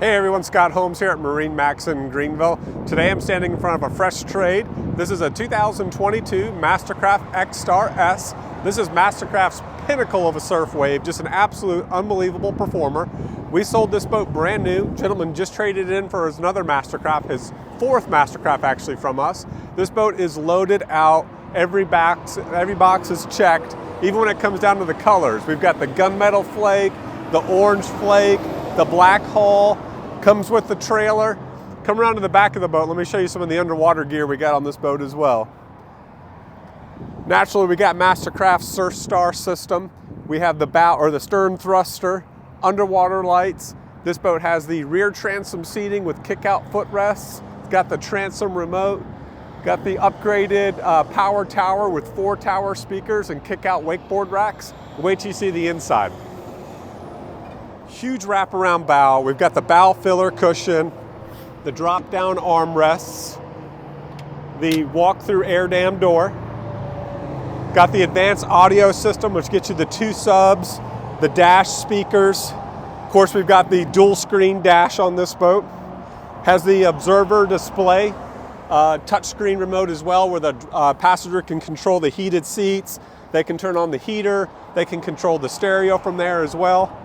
Hey everyone, Scott Holmes here at MarineMax in Greenville. Today I'm standing in front of a fresh trade. This is a 2022 MasterCraft Xstar S. This is MasterCraft's pinnacle of a surf wave, just an absolute unbelievable performer. We sold this boat brand new. Gentleman just traded it in for another MasterCraft, his fourth MasterCraft actually from us. This boat is loaded out. Every box is checked, even when it comes down to the colors. We've got the gunmetal flake, the orange flake, the black hull. Comes with the trailer. Come around to the back of the boat. Let me show you some of the underwater gear we got on this boat as well. Naturally, we got MasterCraft surfstar system. We have the bow or the stern thruster, underwater lights. This boat has the rear transom seating with kick-out footrests. It's got the transom remote. Got the upgraded power tower with 4 tower speakers and kick-out wakeboard racks. Wait till you see the inside. Huge wraparound bow. We've got the bow filler cushion, the drop-down armrests, the walk-through air dam door. Got the advanced audio system, which gets you the 2 subs, the dash speakers. Of course, we've got the dual screen dash on this boat. Has the observer display, touchscreen remote as well, where the passenger can control the heated seats. They can turn on the heater. They can control the stereo from there as well.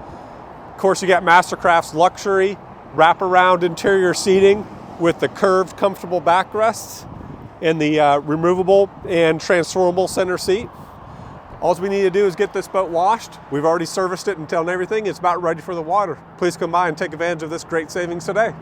Of course, you got MasterCraft's luxury wraparound interior seating with the curved, comfortable backrests and the removable and transformable center seat. All we need to do is get this boat washed. We've already serviced it and done everything. It's about ready for the water. Please come by and take advantage of this great savings today.